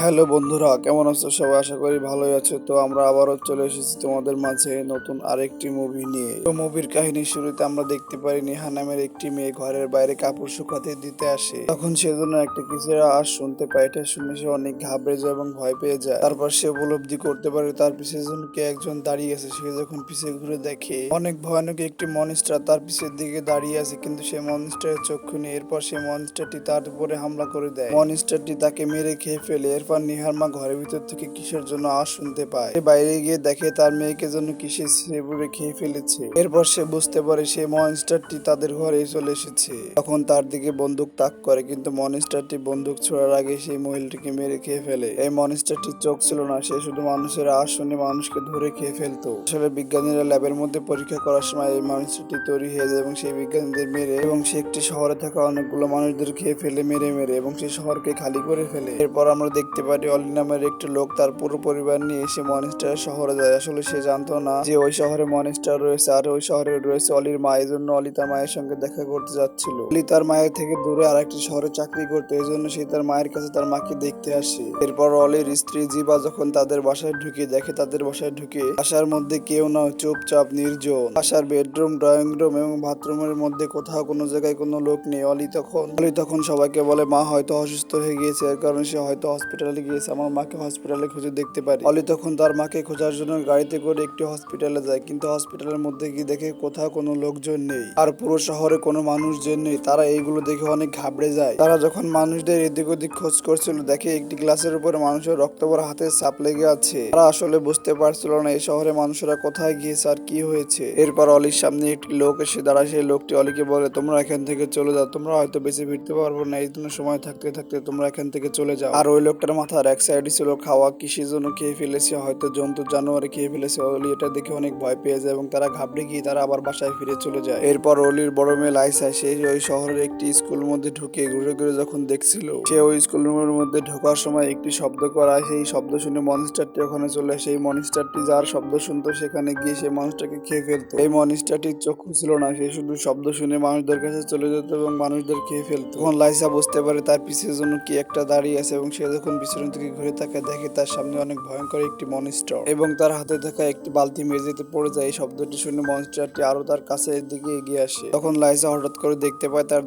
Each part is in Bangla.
হ্যালো বন্ধুরা, কেমন আছো সবাই? আশা করি ভালোই আছো। তো আমরা আবারও চলে এসেছি তোমাদের মাঝে নতুন আরেকটি মুভি নিয়ে। তো মুভির কাহিনীর শুরুতে আমরা দেখতে পারি নেহা নামের একটি মেয়ে ঘরের বাইরে কাপড় শুকাতে দিতে আসে। তখন সেজন্য একটা কিসের আওয়াজ শুনতে পায়। এটা শুনে সে অনেক ঘাবড়ে যায় এবং ভয় পেয়ে যায়। তারপর সে উপলব্ধি করতে পারে তার পিছে কে একজন দাঁড়িয়ে আছে। সে যখন পিছে ঘুরে দেখে অনেক ভয়ানক একটি মনস্টার তার পিছের দিকে দাঁড়িয়ে আছে, কিন্তু সে মনস্টারের চক্ষু নেই। এরপর সে মনস্টারটি তার উপরে হামলা করে দেয়। মনস্টারটি তাকে মেরে খেয়ে ফেলে। এরপর নিহার মা ঘরের ভিতর থেকে কিসের জন্য আওয়াজ শুনতে পায়। সে বাইরে গিয়ে দেখে তার মেয়েকে জন্য কিসে সেবুরে খেয়ে ফেলেছে। এরপর সে বুঝতে পারে সে মনস্টারটি তাদের ঘরে চলে এসেছে। তখন তার দিকে বন্দুক তাক করে, কিন্তু মনস্টারটি বন্দুক ছোড়ার আগে সেই মহিলাটিকে মেরে খেয়ে ফেলে। এই মনস্টারটির চোখ ছিল না, সে শুধু মানুষের আওয়াজ শুনে মানুষকে ধরে খেয়ে ফেলতো। আসলে বিজ্ঞানীরা ল্যাবের মধ্যে পরীক্ষা করার সময় এই মনস্টারটি তৈরি হয়ে যায় এবং সেই বিজ্ঞানীদের মেরে এবং সে একটি শহরে থাকা অনেকগুলো মানুষদের খেয়ে ফেলে মেরে মেরে এবং সেই শহরকে খালি করে ফেলে। এরপর আমরা দেখতে পারি অলি নামের একটি লোক তার পুরো পরিবার নিয়ে এসে মনস্টার শহরে যায়। আসলে সে জানতো না যে ওই শহরে মনস্টার রয়েছে আর ওই শহরে রয়েছে অলির মা। এই জন্য অলি তার মায়ের সঙ্গে দেখা করতে যাচ্ছিল। অলি তার মায়ের থেকে দূরে আর একটি শহরে চাকরি করতে, এই জন্য সে তার মায়ের কাছে তার মাকে দেখতে আসে। এরপর অলির স্ত্রী জিবা যখন তাদের বাসায় ঢুকে দেখে তাদের বাসায় ঢুকে বাসার মধ্যে কেউ না, চুপচাপ নির্জন। বাসার বেডরুম, ড্রয়িং রুম এবং বাথরুমের মধ্যে কোথাও কোনো জায়গায় কোনো লোক নেই। অলি তখন সবাইকে বলে মা হয়তো অসুস্থ হয়ে গিয়েছে, এর কারণে সে হয়তো হসপিটালে গিয়েছে, আমার মাকে হসপিটালে খুঁজে দেখতে পারি। অলি তখন তার মাকে খোঁজার জন্য গাড়িতে করে একটি হসপিটালে যায়, কিন্তু হসপিটালের মধ্যে গিয়ে দেখে কোথাও কোনো লোকজন নেই আর পুরো শহরে কোনো মানুষজন নেই। তারা এইগুলো দেখে অনেক ঘাবড়ে যায়। তারা যখন মানুষদের এদিক ওদিক খোঁজ করছিল দেখে একটি গ্লাসের উপরে মানুষের রক্ত ভরা হাতের ছাপ লেগে আছে। তারা আসলে বুঝতে পারছিল না এই শহরে মানুষেরা কোথায় গিয়েছে আর কি হয়েছে। এরপর অলির সামনে একটি লোক এসে দাঁড়ায়। সেই লোকটি অলিকে বলে তোমরা এখান থেকে চলে যাও, তোমরা হয়তো বেঁচে ফিরতে পারবো না, এই জন্য সময় থাকতে থাকতে তোমরা এখান থেকে চলে যাও। আর ওই লোকটার মাথার এক সাইডে ছিল খাওয়া, কিসের জন্য খেয়ে ফেলেছে, হয়তো জন্তু জানোয়ারে খেয়ে ফেলেছে। অলি এটা দেখে অনেক ভয় পেয়ে যায় এবং তারা ঘাবড়ে গিয়ে তারা আবার বাসায় ফিরে চলে যায়। এরপর অলির বড় মেয়ে লাইসা সে ওই শহরের একটি স্কুলের মধ্যে ঢুকে ঘুরে ঘুরে যখন দেখছিল, সে ওই স্কুলের মধ্যে ঢোকার সময় একটি শব্দ করা, সেই শব্দ শুনে মনস্টারটি ওখানে চলে আসে। এই মনস্টারটি যার শব্দ শুনতো সেখানে গিয়ে সেই মানুষটাকে খেয়ে ফেলতো। এই মনস্টারটির চক্ষু ছিল না, সে শুধু শব্দ শুনে মানুষদের কাছে চলে যেত এবং মানুষদের খেয়ে ফেলতো। তখন লাইসা বুঝতে পারে তার পিছের জন্য কি একটা দাঁড়িয়ে আছে এবং সে যখন পিছনের দিকে ঘুরে তাকায় দেখে তার সামনে অনেক ভয়ঙ্কর একটি মনস্টার এবং তার হাতে থাকা একটি বালতি মেঝেতে পড়ে যায়। এই শব্দটি শুনে মনস্টারটি আরো তার কাছে দিকে এগিয়ে আসে। তখন লাইসা হঠাৎ করে দেখতে পায় তার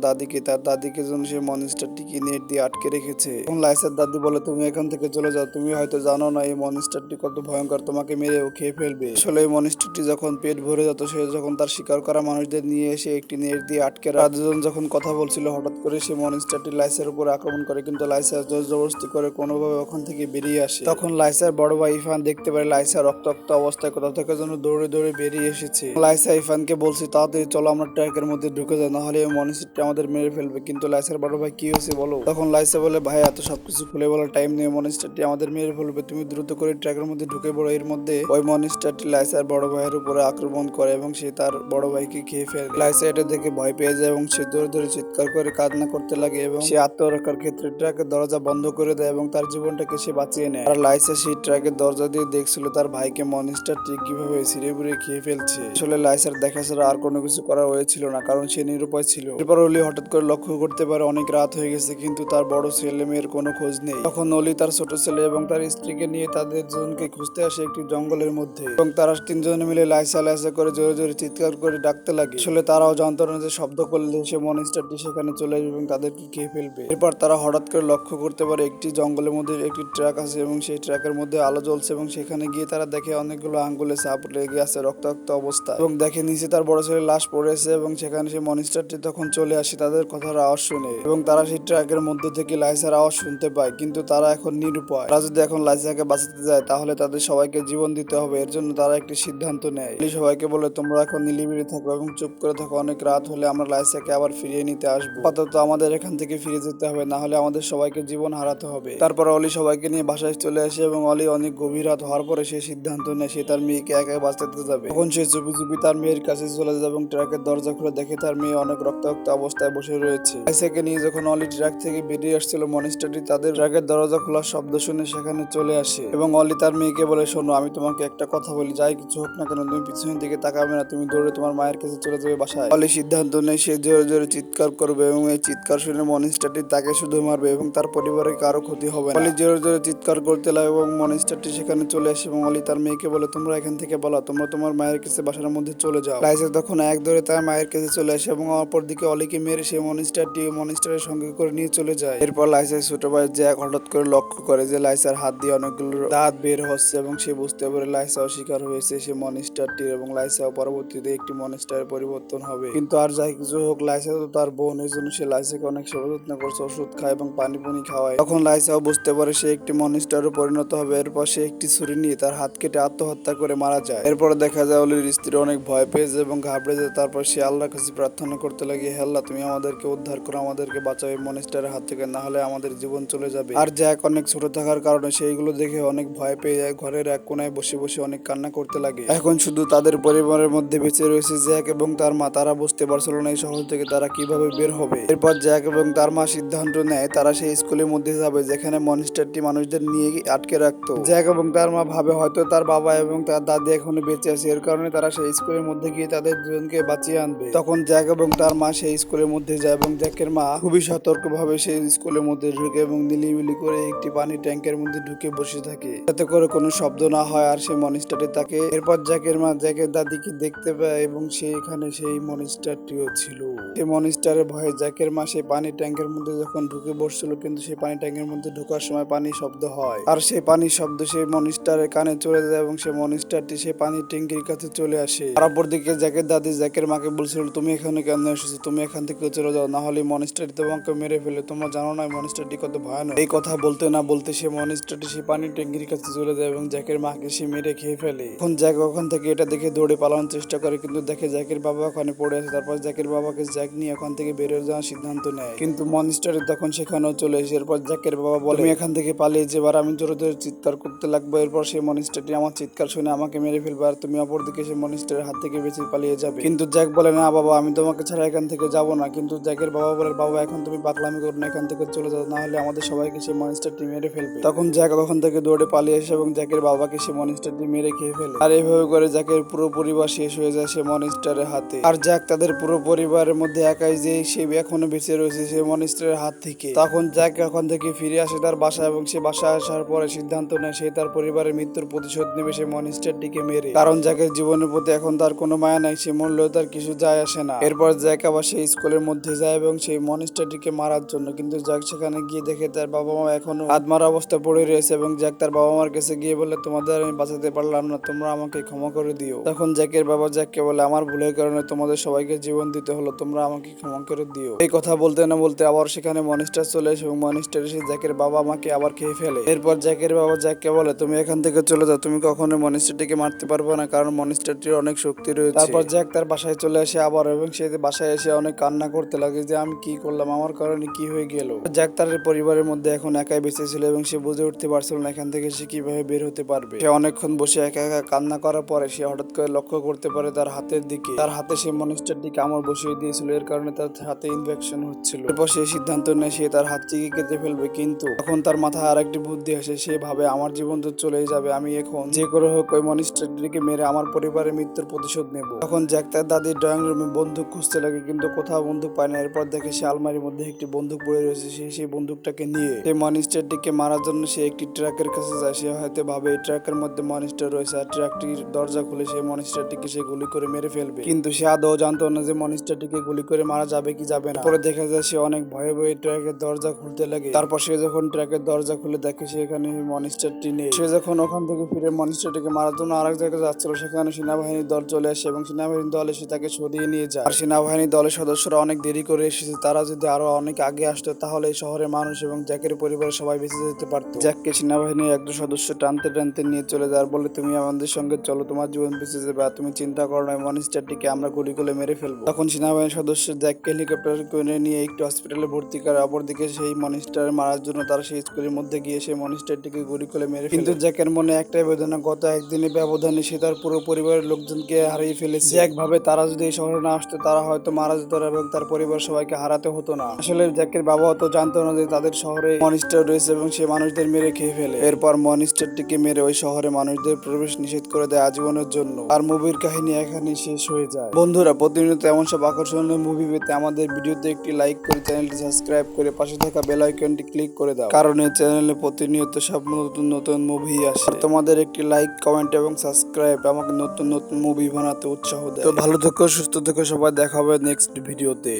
দাদিকে জন্য সে মনস্টারটিকে নেট দিয়ে আটকে রেখেছে। তখন লাইসার দাদি বলে তুমি এখান থেকে চলে যাও, তুমি হয়তো জানো না এই মনস্টারটি কত ভয়ঙ্কর, তোমাকে মেরেও খেয়ে ফেলবে। আসলে এই মনস্টারটি যখন পেট ভরে যেত সে যখন তার শিকার করা মানুষদের নিয়ে এসে একটি নেট দিয়ে আটকে দুজন যখন কথা বলছিল হঠাৎ করে সে মনস্টারটি লাইসার উপর আক্রমণ করে, কিন্তু লাইসা জোর জবরদস্তি করে কোনোভাবে ওখান থেকে বেরিয়ে আসে। তখন লাইসার বড় ভাই ইফান দেখতে পারে লাইসা রক্তাক্ত অবস্থায় কোথাও থেকে যেন দৌড়ে দৌড়ে বেরিয়ে এসেছে। লাইসা ইফানকে বলছে তাড়াতাড়ি চলো আমরা ট্র্যাকের মধ্যে ঢুকে যাই, নাহলে এই মনস্টারটি আমাদের মেরে ফেলবে। কিন্তু লাইসার বড় ভাই কি হয়েছে বলো। তখন লাইসা বলে ভাই এত সবকিছু খুলে বলার টাইম নেই, মনস্টারটি আমাদের মেরে ফেলবে, তুমি দ্রুত করে ট্র্যাকের মধ্যে ঢুকে পড়ো। এর মধ্যে ওই মনস্টারটি লাইসার বড় ভাইয়ের উপরে আক্রমণ করে এবং সে তার বড় ভাইকে খেয়ে ফেলে। লাইসা এটা দেখে ভয় পেয়ে যায় এবং সে ধরে ধরে চিৎকার করে কান্না করতে লাগে এবং সে আত্মরক্ষার ক্ষেত্রে ট্রাকের দরজা বন্ধ করে দেয় এবং তার জীবনটাকে সে বাঁচিয়ে নেয়। আর লাইসা সেই ট্রাকের দরজা দিয়ে দেখছিল তার ভাইকে মনস্টারটি কিভাবে ছিঁড়ে বুড়ে খেয়ে ফেলছে। আসলে লাইসার দেখা ছাড়া আর কোনো কিছু করার হয়েছিল না, কারণ সে নিরুপায় ছিল। এরপর অলি হঠাৎ করে লক্ষ্য করতে পারে অনেক রাত হয়ে গেছে, কিন্তু তার বড় ছেলে মেয়ের কোনো খোঁজ নেই। তখন অলি তার ছোট ছেলে এবং তার স্ত্রীকে নিয়ে তাদের দুজনকে খুঁজতে আসে একটি জঙ্গলের মধ্যে এবং তারা তিনজনে মিলে লাইসা লাইসা করে জোরে জোরে চিৎকার করে ডাকতে লাগে। আসলে তারাও জানতো না যে শব্দ করলে সে মনস্টারটি সেখানে চলে আসবে এবং তাদেরকে খেয়ে ফেলবে। এরপর তারা হঠাৎ করে লক্ষ্য করতে পারে একটি জঙ্গলের মধ্যে একটি ট্রাক আছে এবং সেই ট্রাকের মধ্যে আলো জ্বলছে এবং সেখানে গিয়ে তারা দেখে অনেকগুলো আঙ্গুলে ছাপ লেগে আছে রক্তাক্ত অবস্থা এবং দেখে নিচে তার বড় ছেলে লাশ পড়েছে এবং সেখানে সেই মনস্টারটি তখন চলে আসে তাদের কথার আওয়াজ শুনে এবং তারা সেই ট্রাকের মধ্যে থেকে লাইসার আওয়াজ শুনতে পায়, কিন্তু তারা এখন নিরুপায়। তারা যদি এখন লাইসাকে বাঁচাতে যায় তাহলে তাদের সবাইকে জীবন দিতে হবে। এর জন্য তারা একটি সিদ্ধান্ত নেয়। সবাইকে বলে তোমরা এখন নিলিবিলি থাকো এবং চুপ করে থাকো, অনেক রাত হলে আমরা লাইসাকে আবার ফিরিয়ে নিতে আসবো, আপাতত আমাদের এখান থেকে ফিরে যেতে হবে, না হলে আমাদের সবাইকে জীবন হারাতে হবে। তারপর অলি সবাইকে নিয়ে বাসায় চলে আসে এবং অলি অনেক গভীর রাত হওয়ার পরে সে সিদ্ধান্ত নেয় সে তার মেয়েকে একা বাঁচাতে যাবে। তখন সে চুপি চুপি তার মেয়ের কাছে চলে যায় এবং ট্রাকের দরজা খুলে দেখে তার মেয়ে অনেক রক্তাক্ত অবস্থায় বসে রয়েছে। লাইসাকে নিয়ে যখন অলি ট্রাক থেকে বেরিয়ে আসছিল মনস্টারটি তাদের ট্রাকের দরজা খোলার শব্দ শুনে সেখানে চলে আসে এবং অলি তার মেয়েকে বলে শোনো, আমি তোমাকে একটা কথা বলি, যাই কিছু হোক না কেন তুমি পিছনের দিকে তাকাবে না, তুমি দৌড়ে তোমার মায়ের কাছে চলে যাবে বাসায়। অলি সিদ্ধান্ত নেয় সে জোরে জোরে চিৎকার করবে এবং এই চিৎকার শুনে মনস্টারটি তাকে শুধু মারবে এবং তার পরিবারের কারো ক্ষতি হবে না। অলি জোরে জোরে চিৎকার করতে লাগে এবং মনস্টারটি সেখানে চলে আসে এবং অলি তার মেয়েকে বলে, তোমরা এখান থেকে বলো, তোমরা তোমার মায়ের কাছে বাসার মধ্যে চলে যাও। লাইজা তখন এক ধরে তার মায়ের কাছে চলে আসে এবং অপরদিকে অলিকে মেরে সেই মনস্টারটি মনস্টারের সঙ্গে করে নিয়ে চলে যায়। এরপর লাইসার ছোট ভাই জ্যাক হঠাৎ করে লক্ষ্য করে যে লাইসার হাত দিয়ে অনেকগুলো দাঁত বের হচ্ছে এবং সে বুঝতে পারে লাইসাও শিকার হয়েছে সে মনস্টারটির এবং লাইসাও পরবর্তীতে একটি মনস্টারের পরিবর্তন হবে। কিন্তু আর যাই কিছু হোক, লাইসা তো তার বোন, এই জন্য সে লাইসাকে অনেক সেবা যত্ন করছে, ওষুধ খায় এবং পানি পুনি খাওয়ায়। তখন লাইসাও বুঝতে পারে সে একটি মনস্টারে পরিণত হবে। এরপর সে একটি ছুরি নিয়ে তার হাত কেটে আত্মহত্যা করে মারা যায়। এরপর দেখা যায় অলির স্ত্রী অনেক ভয় পেয়ে যায় এবং ঘাবড়ে যায়। তারপর সে আল্লাহর কাছে প্রার্থনা করতে লাগে, হে আল্লাহ, তুমি আমাদেরকে উদ্ধার করো, আমাদেরকে বাঁচাও এই মনস্টারের হাত থেকে, না হলে আমাদের জীবন চলে যাবে। আর জ্যাক অনেক ছোট থাকার কারণে সেইগুলো দেখে অনেক ভয় পেয়ে যায়, ঘরের এক কোনায় বসে বসে অনেক কান্না করতে লাগে। এখন শুধু তাদের পরিবারের মধ্যে বেঁচে রয়েছে জ্যাক এবং তার মা। তারা বুঝতে পারছিল না এই শহর থেকে তারা কিভাবে বের হবে। এরপর জ্যাক এবং তার মা সিদ্ধান্ত নেয় তারা সেই স্কুলের মধ্যে যাবে যেখানে মনস্টারটি মানুষদের নিয়ে আটকে রাখতো। জ্যাক এবং তার মা ভাবে হয়তো তার বাবা এবং তার দাদি এখনো বেঁচে আছে, এর কারণে তারা সেই স্কুলের মধ্যে গিয়ে তাদের দুজনকে বাঁচিয়ে আনবে। তখন জ্যাক এবং তার মা সেই স্কুলের মধ্যে যায় এবং জ্যাকের মা খুবই সতর্ক ভাবে সেই স্কুলের মধ্যে ঢুকে এবং নিলিবিলি করে একটি পানি ট্যাঙ্কের মধ্যে ঢুকে বসে থাকে যাতে করে কোনো শব্দ না হয় আর সেই মনস্টারটি তাকে। এরপর জ্যাকের মা জ্যাকের দাদিকে দেখতে পায় এবং সেখানে সেই মনস্টারটিও ছিল। সেই মনস্টারের ভয়ে জ্যাকের মা সেই পানি ট্যাঙ্কের মধ্যে যখন ঢুকে বসছিল, কিন্তু সেই পানি ট্যাঙ্কের মধ্যে ঢোকার সময় পানি শব্দ হয় আর সেই পানির শব্দ সেই মনস্টারের কানে চলে যায় এবং সেই মনস্টারটি সেই পানির ট্যাঙ্কির কাছে চলে আসে। আর অপরদিকে জ্যাকের দাদি জ্যাকের মাকে বলছিল, তুমি এখানে কেন এসেছো, তুমি এখান থেকে চলে যাও, না হলে মনস্টারটি তোমাকে মেরে ফেলে, তোমরা জানো না মনস্টারটি কত ভয়ানক। এই কথা বলতে না বলতে সেই মনস্টারটি সেই পানির ট্যাঙ্কির কাছে চলে যায় এবং জ্যাকের মাকে সে মেরে খেয়ে ফেলে। এখন জ্যাক ওখান থেকে এটা দেখে দৌড়ে পালানোর চেষ্টা করে, কিন্তু দেখে জ্যাকের বাবা ওখানে পড়ে আছে। তারপর জ্যাকের বাবাকে জ্যাক নিয়ে ওখান থেকে বেরিয়ে যাওয়ার সিদ্ধান্ত নেয়, কিন্তু মনস্টারটি তখন সেখানেও চলে এসে। এরপর জ্যাকের বাবা বলে, তুমি এখান থেকে পালিয়ে যাবার। আমি জোরে জোরে চিৎকার করতে লাগবো, এরপর সেই মনস্টারটি আমার চিৎকার শুনে আমাকে মেরে ফেলবে আর তুমি অপরদিকে সেই মনস্টারের হাত থেকে বেঁচে পালিয়ে যাবে। কিন্তু জ্যাক বলে, না বাবা, আমি তোমাকে ছাড়া এখান থেকে যাবো না। কিন্তু জ্যাকের বাবা বলে, বাবা এখন তুমি পাগলামি করো না, এখান থেকে চলে যাও, না হলে আমাদের সবাইকে সেই মনস্টারটি মেরে ফেলবে। তখন জ্যাক ওখান থেকে দৌড়ে পালিয়ে আসে এবং জ্যাকের বাবাকে সেই মনস্টারটি মেরে খেয়ে ফেলে। আর এইভাবে করে জ্যাকের পুরো পরিবার শেষ হয়ে যায় সেই মনস্টারের হাতে। আর জ্যাক তাদের পুরো পরিবারের মধ্যে একাই যে সে এখনো বেঁচে রয়েছে সেই মনস্টারের হাত থেকে। তখন জ্যাক ওখান থেকে ফিরে আসে তার বাসায় এবং সে বাসায় আসার পরে সিদ্ধান্ত নেয় সে তার পরিবারের মৃত্যুর প্রতিশোধ নেবে সেই মনস্টারটিকে মেরে। কারণ জ্যাকের জীবনের প্রতি এখন তার কোনো মায়া নাই, সে মরলেও তার কিছু যায় আসে না। এরপর জ্যাক আবার সেই স্কুলের মধ্যে যায় এবং সেই মনস্টারটিকে মারার জন্য, কিন্তু জ্যাক সেখানে গিয়ে দেখে তার বাবা মা এখনো আত্মার অবস্থা পড়ে রয়েছে এবং জ্যাক তার বাবা মার কাছে গিয়ে বলে, তোমাদের আমি বাঁচাতে পারলাম না, তোমরা আমাকে ক্ষমা করে দিও। তখন জ্যাকের বাবা জ্যাককে বলে, আমার ভুলের কারণে তোমাদের সবাইকে জীবন দিতে হলো, তোমরা আমাকে ক্ষমা করে দিও। এই কথা বলতে না বলতে আবার সেখানে মনস্টার চলে আসে এবং মনস্টার এসে জ্যাকের বাবা মাকে আবার খেয়ে ফেলে। এরপর জ্যাকের বাবা জ্যাককে বলে, তুমি এখান থেকে চলে যাও, তুমি কখনো মনস্টারটিকে মারতে পারবে না, কারণ মনস্টারটির অনেক শক্তি রয়েছে। তারপর জ্যাক তার বাসায় চলে আসে আবার এবং সে বাসায় এসে অনেক কান্না করতে লাগে যে আমি কি করলাম, আমার কারণে কি হয়ে গেল। জ্যাক তার পরিবারের মধ্যে এখন একাই বেঁচে ছিল এবং সে বুঝে উঠতে পারছিল না এখান থেকে সে কিভাবে বের হতে পারবে। সে অনেকক্ষণ বসে একা একা কান্না করার পরে সে হঠাৎ করে লক্ষ্য করতে পারে তার হাতের দিকে, তার হাতে সে মনস্টারটি কামড় বসিয়ে দিয়েছিল, এর কারণে তার হাতে ইনফেকশন হচ্ছিল। এরপর সে সিদ্ধান্ত নেয় সে তার হাতটিকে কেটে ফেলবে, কিন্তু তখন তার মাথায় আর একটি বুদ্ধি আসে। সে ভাবে আমার জীবন তো চলেই যাবে, আমি এখন যে করে হোক ওই মনস্টারটিকে মেরে আমার পরিবারের মৃত্যুর প্রতিশোধ নেব। তখন জ্যাক তার দাদির ড্রয়িং রুমে বন্দুক খুঁজতে লাগে, কিন্তু কোথাও বন্দুক পায় না। এরপর দেখে সে আলমারির মধ্যে একটি বন্দুক পড়ে রয়েছে, সে সেই বন্দুকটাকে নিয়ে সেই মনস্টারটিকে মারার জন্য সে একটি ট্রাকের কাছে যায়। সে হয়তো ভাবে এই ট্রাকের মধ্যে মনস্টার রয়েছে আর ট্রাকটির দরজা খুলে সেই মনস্টারটিকে সে গুলি করে মেরে ফেলবে, কিন্তু সে আদৌ জানতো না যে মনস্টারটিকে গুলি করে মারা যাবে কি যাবে না। পরে দেখা যায় সে অনেক ভয়ে ভয়ে ট্রাকের দরজা খুলতে লাগে। তারপর সে যখন ট্রাকের দরজা খুলে দেখে সেখানে মনস্টারটি নেই। সে যখন ওখান থেকে ফিরে মনস্টারটিকে মারার জন্য আরেক জায়গায় যাচ্ছিল, সেখানে সেনাবাহিনীর দল চলে আসে এবং সেনাবাহিনীর দল এসে তাকে সরিয়ে নিয়ে যায়। আর সেনাবাহিনীর দলের সদস্যরা অনেক দেরি করে এসেছে, তারা যদি আরো অনেক আগে আসতো তাহলে এই শহরের মানুষ এবং জ্যাকের পরিবারের সবাই বেঁচে যেতে পারতো। জ্যাককে সেনাবাহিনীর একজন সদস্য টানতে টানতে নিয়ে চলে যায় আর বলে, তুমি আমাদের সঙ্গে চলো, তোমার জীবন বেঁচে যাবে, আর তুমি চিন্তা করো না, মনস্টারটিকে আমরা গুলি করে মেরে ফেলবো। তখন সেনাবাহিনীর সদস্য জ্যাককে হেলিকপ্টার করে নিয়ে একটু হসপিটালে ভর্তি করে। অপরদিকে সেই মনস্টার মারার জন্য তারা সেই স্কুলের মধ্যে গিয়ে সেই মনস্টারটিকে গুলি করে মেরে ফেলে। কিন্তু জ্যাকের মনে একটাই বেদনা, গত একদিনের ব্যবধানে সে তার পুরো পরিবারের লোকজনকে হারিয়ে ফেলেছে। জ্যাক ভাবে তারা যদি এই শহরে না আসতো তারা হয়তো মারা যেত এবং তার পরিবার সবাইকে হারাতে হতো না। আসলে জ্যাকের বাবা তো জানতো না যে তাদের শহরে মনস্টার রয়েছে এবং সে মানুষদের মেরে খেয়ে ফেলে। এরপর মনস্টারটিকে মেরে ওই শহরে মানুষদের প্রবেশ নিষেধ করে দেয় আজীবনের জন্য। আর মুভির কাহিনী এখানে শেষ হয়ে যায়। বন্ধুরা, প্রতিনিয়ত এমন সব আকর্ষণীয় মুভি পেতে আমাদের ভিডিওতে একটি লাইক করে চ্যানেলটি সাবস্ক্রাইব করে পাশে থাকা বেল আইকনটি ক্লিক করে দাও, কারণ এই চ্যানেলে প্রতিনিয়ত সব নতুন নতুন মুভি আসে। তোমাদের একটি লাইক, কমেন্ট এবং সাবস্ক্রাইব আমাকে নতুন নতুন মুভি বানাতে উৎসাহ দেয়। তো ভালো থেকো, সুস্থ থেকো সবাই, দেখা হবে নেক্সট ভিডিওতে।